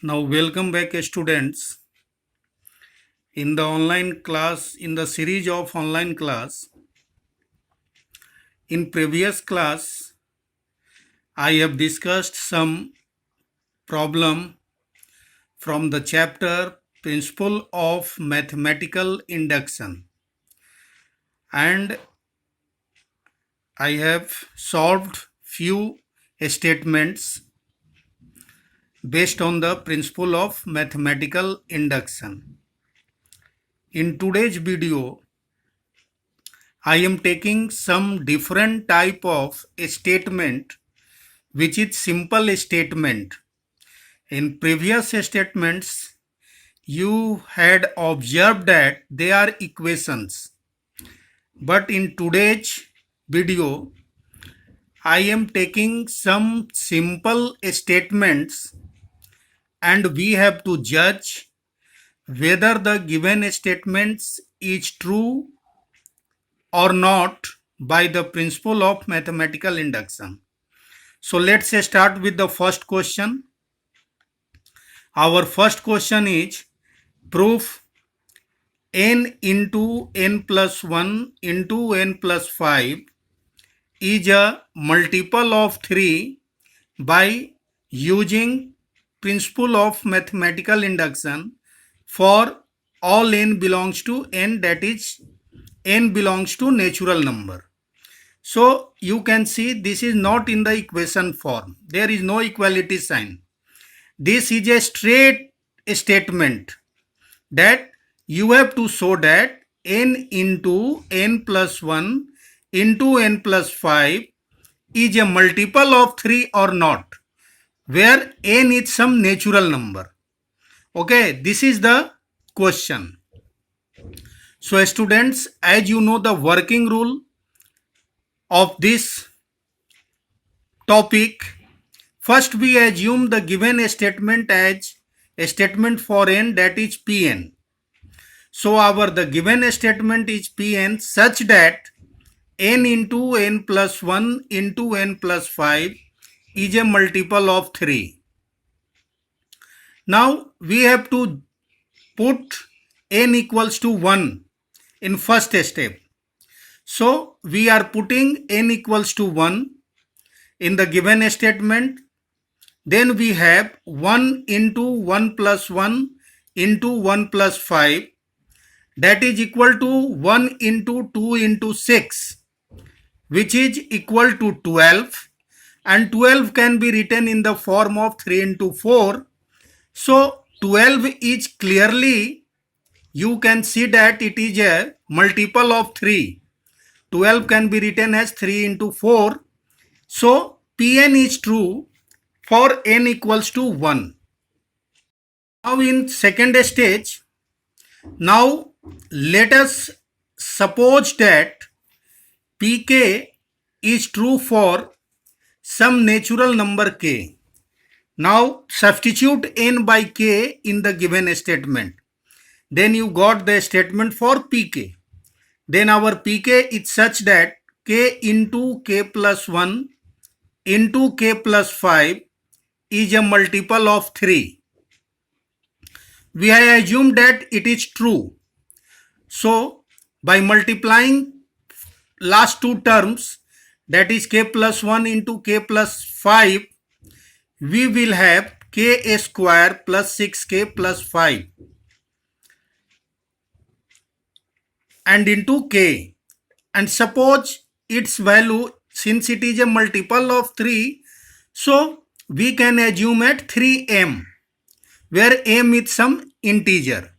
Now, welcome back, students. In the online class, in the series of online class, in previous class, I have discussed some problem from the chapter Principle of Mathematical Induction, and I have solved few statements based on the principle of mathematical induction. In today's video, I am taking some different type of statement which is simple statement. In previous statements, you had observed that they are equations. But in today's video, I am taking some simple statements and we have to judge whether the given statements is true or not by the principle of mathematical induction. So let's start with the first question. Our first question is proof n into n plus 1 into n plus 5 is a multiple of 3 by using principle of mathematical induction for all n belongs to n, that is n belongs to natural number. So you can see this is not in the equation form. There is no equality sign. This is a straight statement that you have to show that n into n plus 1 into n plus 5 is a multiple of 3 or not, where n is some natural number. Okay, this is the question. So students, as you know the working rule of this topic, first we assume the given statement as a statement for n, that is Pn. So the given statement is Pn such that n into n plus 1 into n plus 5 is a multiple of 3. Now we have to put n equals to 1 in first step. So we are putting n equals to 1 in the given statement. Then we have 1 into 1 plus 1 into 1 plus 5, that is equal to 1 into 2 into 6, which is equal to 12, and 12 can be written in the form of 3 into 4. So 12 is clearly, you can see that it is a multiple of 3. 12 can be written as 3 into 4. So Pn is true for n equals to 1. Now in second stage, now let us suppose that Pk is true for some natural number k. Now substitute n by k in the given statement. Then you got the statement for Pk. Then our Pk is such that k into k plus 1 into k plus 5 is a multiple of 3. We have assumed that it is true. So by multiplying last two terms, that is k plus 1 into k plus 5, we will have k square plus 6k plus 5 and into k. And suppose its value, since it is a multiple of 3, so we can assume at 3m, where m is some integer.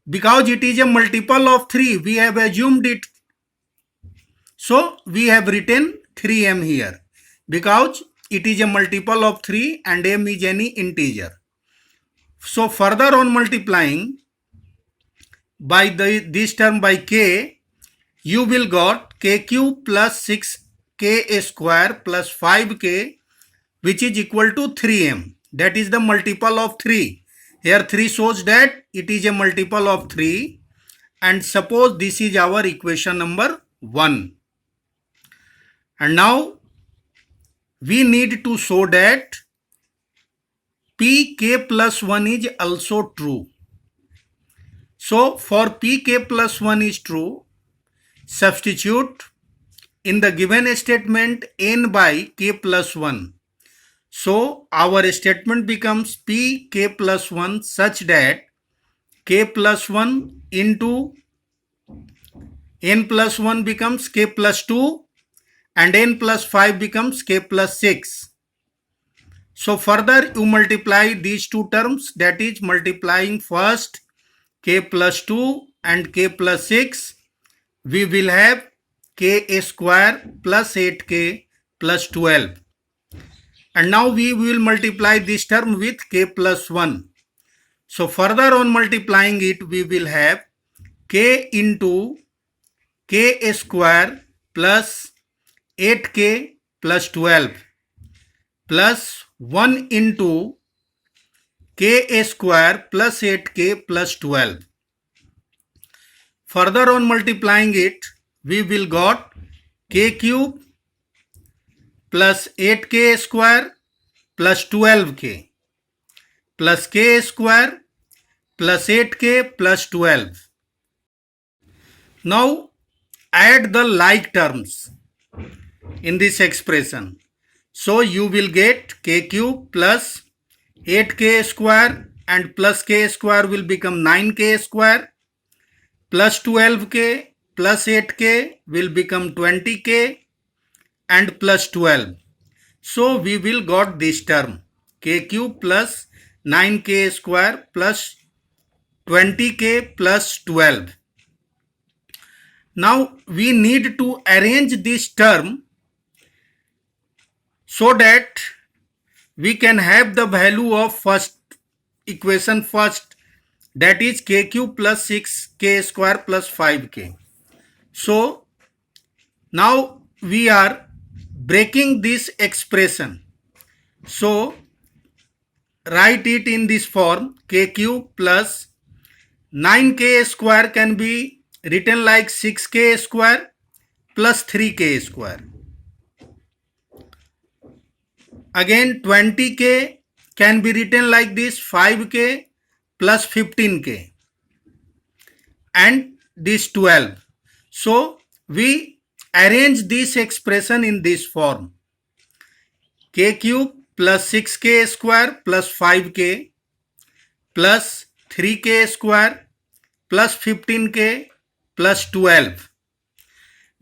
Because it is a multiple of 3, we have assumed it. So we have written 3m here because it is a multiple of 3 and m is any integer. So further on multiplying by this term by k, you will got k cube plus 6k square plus 5k, which is equal to 3m. That is the multiple of 3. Here 3 shows that it is a multiple of 3, and suppose this is our equation number 1. And now we need to show that pk plus 1 is also true. So for pk plus 1 is true, substitute in the given statement n by k plus 1. So our statement becomes pk plus 1 such that k plus 1 into n plus 1 becomes k plus 2 and n plus 5 becomes k plus 6. So further you multiply these two terms, that is multiplying first k plus 2 and k plus 6, we will have k square plus 8k plus 12. And now we will multiply this term with k plus 1. So further on multiplying it, we will have k into k square plus 8k plus 12 plus 1 into k square plus 8k plus 12. Further on multiplying it, we will got k cube plus 8k square plus 12k plus k square plus 8k plus 12. Now add the like terms in this expression. So you will get k cube plus 8k square and plus k square will become 9k square plus 12k plus 8k will become 20k and plus 12. So we will got this term k cube plus 9k square plus 20k plus 12. Now we need to arrange this term so that we can have the value of first equation first, that is k cube plus 6k square plus 5k. So now we are breaking this expression. So write it in this form, k cube plus 9k square can be written like 6k square plus 3k square. Again 20k can be written like this, 5k plus 15k and this 12. So we arrange this expression in this form, k cube plus 6k square plus 5k plus 3k square plus 15k plus 12.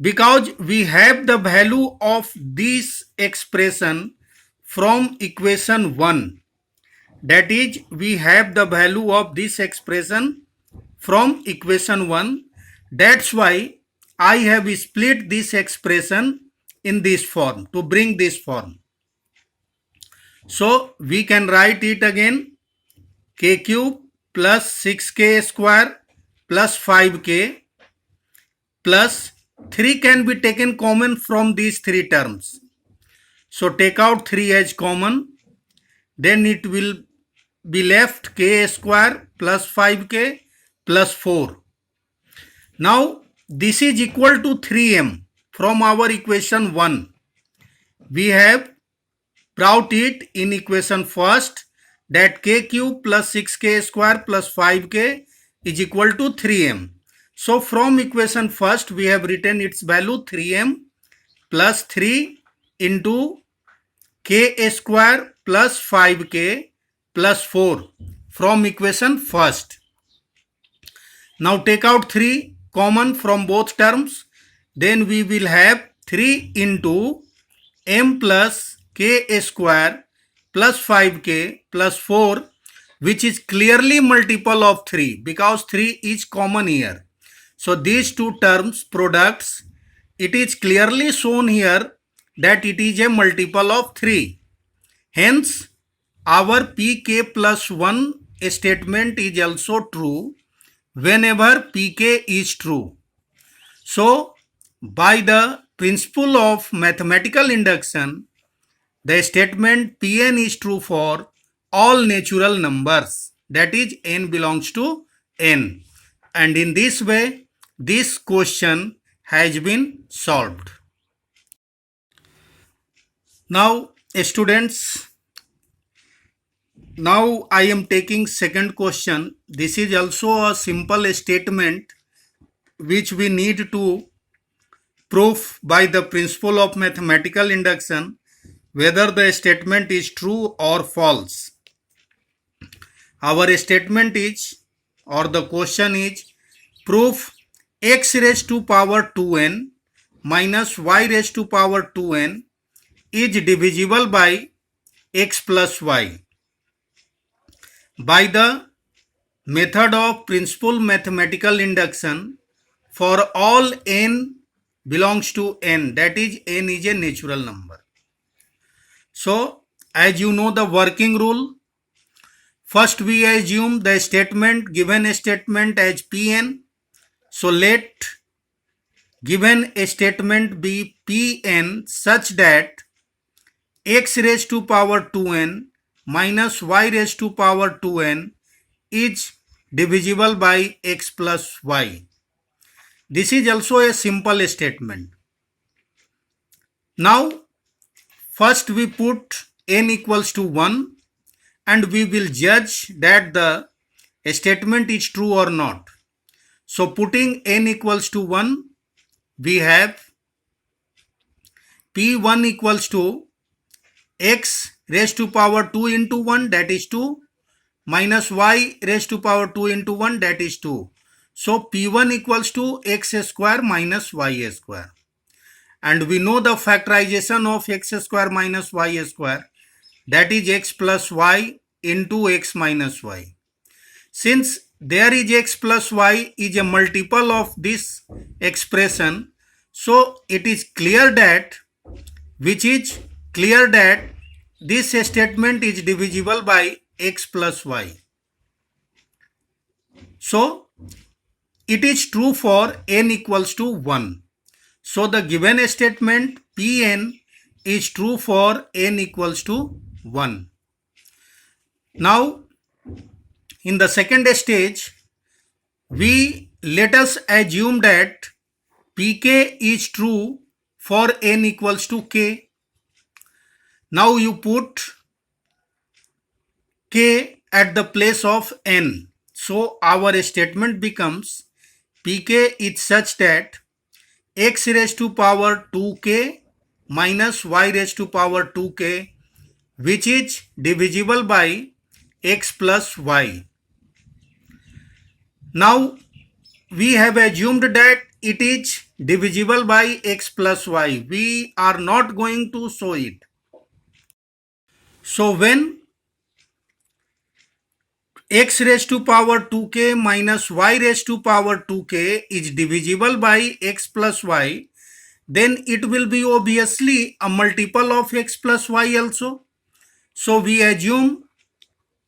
Because we have the value of this expression from equation 1, that is we have the value of this expression from equation 1, that's why I have split this expression in this form to bring this form. So we can write it again, k cube plus 6k square plus 5k plus 3 can be taken common from these three terms. So take out 3 as common, then it will be left k square plus 5k plus 4. Now this is equal to 3m from our equation 1. We have brought it in equation first, that k cube plus 6k square plus 5k is equal to 3m. So from equation first we have written its value 3m plus 3 into k square plus 5k plus 4 from equation first. Now take out 3 common from both terms, then we will have 3 into m plus k square plus 5k plus 4, which is clearly multiple of 3 because 3 is common here. So these two terms products, it is clearly shown here that it is a multiple of 3. Hence our pk plus 1 statement is also true whenever pk is true. So by the principle of mathematical induction, the statement Pn is true for all natural numbers, that is n belongs to n. And in this way, this question has been solved. Now students, Now I am taking second question. This is also a simple statement which we need to prove by the principle of mathematical induction whether the statement is true or false. Our statement is, or the question is, proof x raised to power 2n minus y raised to power 2n is divisible by x plus y by the method of principal mathematical induction for all n belongs to n, that is n is a natural number. So as you know the working rule, first we assume the statement, given statement as Pn. So let given statement be Pn such that x raised to power 2n minus y raised to power 2n is divisible by x plus y. This is also a simple statement. Now first we put n equals to 1 and we will judge that the statement is true or not. So putting n equals to 1, we have P1 equals to x raised to power 2 into 1, that is 2, minus y raised to power 2 into 1, that is 2. So P1 equals to x square minus y square. And we know the factorization of x square minus y square, that is x plus y into x minus y. Since there is x plus y is a multiple of this expression, so it is clear that, this statement is divisible by x plus y. So it is true for n equals to 1. So the given statement Pn is true for n equals to 1. Now in the second stage, let us assume that Pk is true for n equals to k. Now you put k at the place of n. So our statement becomes Pk is such that x raised to power 2k minus y raised to power 2k, which is divisible by x plus y. Now we have assumed that it is divisible by x plus y. We are not going to show it. So when x raised to power 2k minus y raised to power 2k is divisible by x plus y, then it will be obviously a multiple of x plus y also. So we assume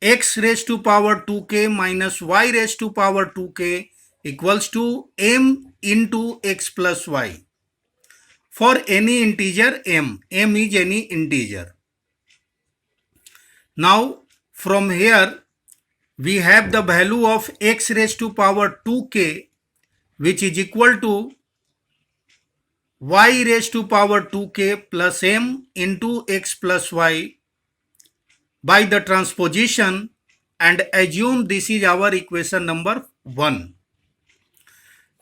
x raised to power 2k minus y raised to power 2k equals to m into x plus y for any integer m. M is any integer. Now from here we have the value of x raised to power 2k, which is equal to y raised to power 2k plus m into x plus y by the transposition, and assume this is our equation number 1.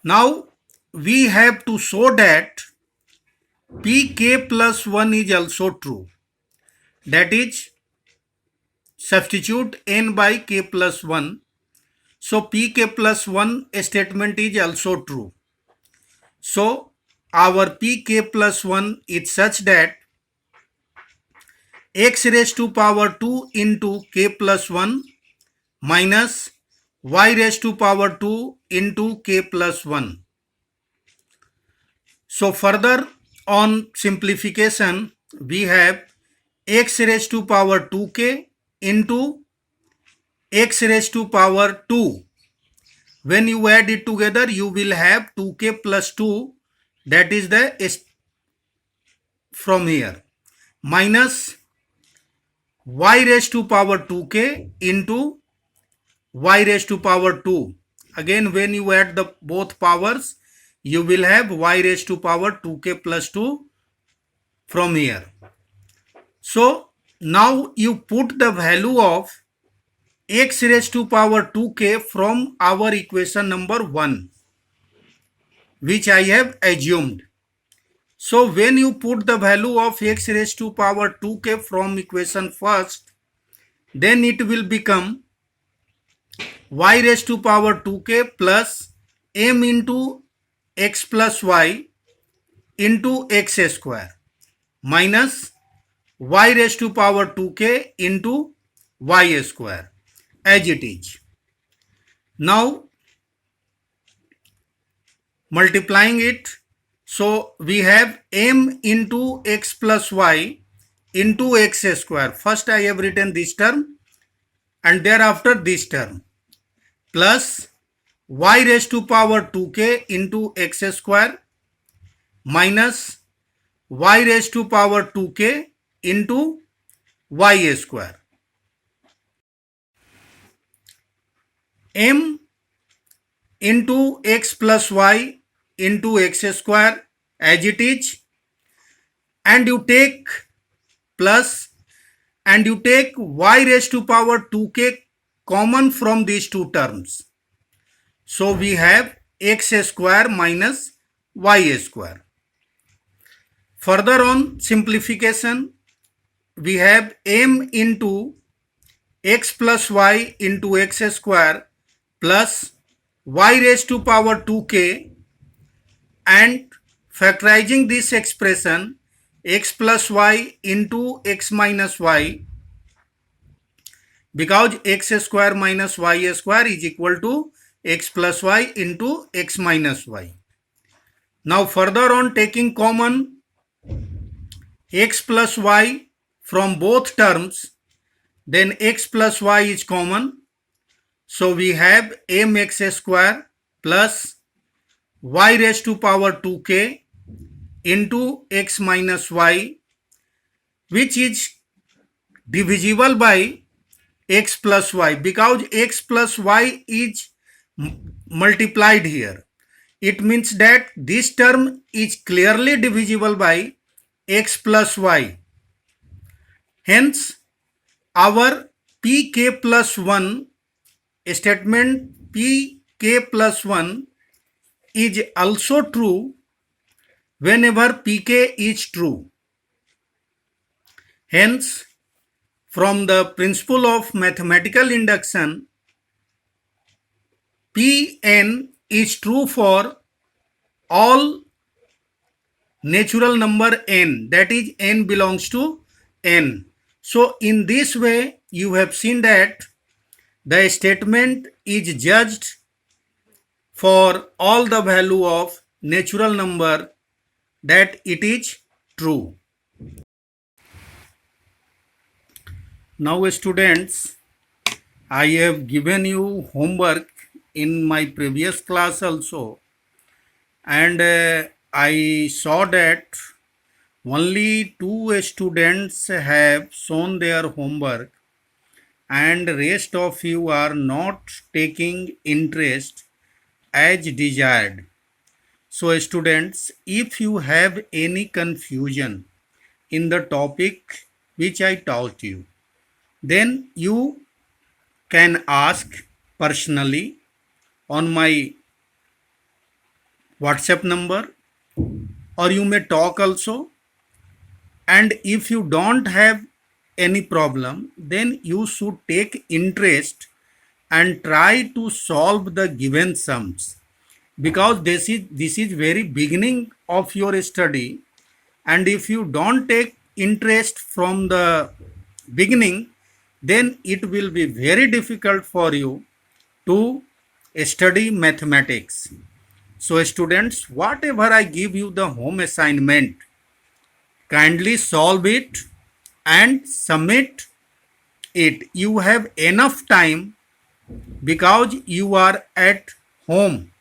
Now we have to show that Pk plus 1 is also true. That is, substitute n by k plus 1. So Pk plus 1 statement is also true. So our Pk plus 1 is such that x raised to power 2 into k plus 1 minus y raised to power 2 into k plus 1. So further on simplification, we have x raised to power 2k into x raised to power 2. When you add it together, you will have 2k plus 2, that is the from here, minus y raised to power 2k into y raised to power 2. Again, when you add the both powers, you will have y raised to power 2k plus 2 from here. So now you put the value of x raised to power 2k from our equation number 1, which I have assumed. So when you put the value of x raised to power 2k from equation first, then it will become y raised to power 2k plus m into x plus y into x square minus y raised to power 2k into y square as it is. Now multiplying it, so we have m into x plus y into x square. First I have written this term and thereafter this term plus y raised to power 2k into x square minus y raised to power 2k into y square. M into x plus y into x square as it is, and you take plus and you take y raised to power 2k common from these two terms. So we have x square minus y square. Further on simplification, we have m into x plus y into x square plus y raised to power 2k, and factorizing this expression x plus y into x minus y, because x square minus y square is equal to x plus y into x minus y. Now further on taking common x plus y from both terms, then x plus y is common. So we have mx square plus y raised to power 2k into x minus y, which is divisible by x plus y, because x plus y is multiplied here. It means that this term is clearly divisible by x plus y. Hence our pk plus 1 statement, pk plus 1 is also true whenever pk is true. Hence from the principle of mathematical induction, Pn is true for all natural number n, that is n belongs to n. So in this way you have seen that the statement is judged for all the value of natural number, that it is true. Now students, I have given you homework in my previous class also, and I saw that only 2 students have shown their homework and rest of you are not taking interest as desired. So students, if you have any confusion in the topic which I taught you, then you can ask personally on my WhatsApp number, or you may talk also. And if you don't have any problem, then you should take interest and try to solve the given sums, because this is very beginning of your study, and if you don't take interest from the beginning, then it will be very difficult for you to study mathematics. So students, whatever I give you the home assignment, kindly solve it and submit it. You have enough time because you are at home.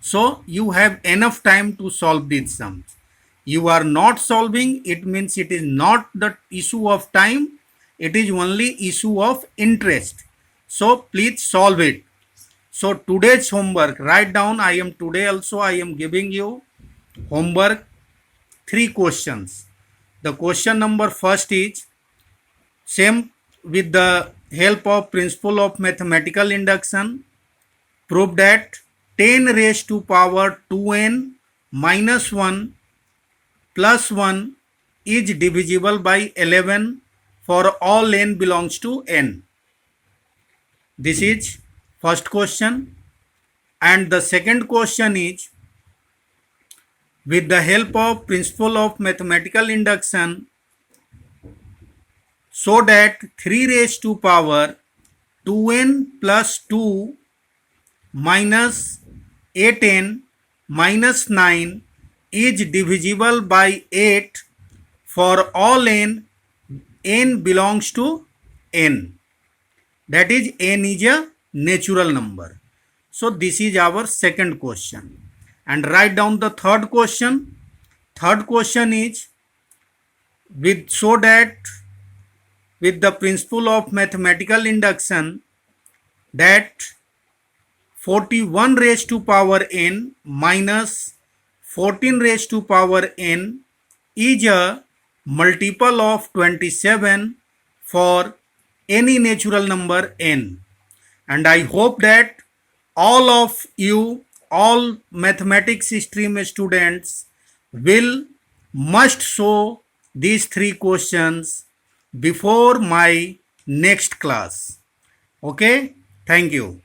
So you have enough time to solve these sums. You are not solving, it means it is not the issue of time, it is only issue of interest. So please solve it. So today's homework, write down, I am giving you homework 3 questions. The question number first is same with the help of principle of mathematical induction, prove that 10 raised to power 2n minus 1 plus 1 is divisible by 11 for all n belongs to n. This is first question. And the second question is, with the help of principle of mathematical induction, so that 3 raised to power 2n plus 2 minus 8n minus 9 is divisible by 8 for all n belongs to n. That is, n is a natural number. So this is our second question. And write down the third question. Third question is, with the principle of mathematical induction, that 41 raised to power n minus 14 raised to power n is a multiple of 27 for any natural number n. And I hope that all of you, all mathematics stream students, must solve these 3 questions before my next class. Okay, thank you.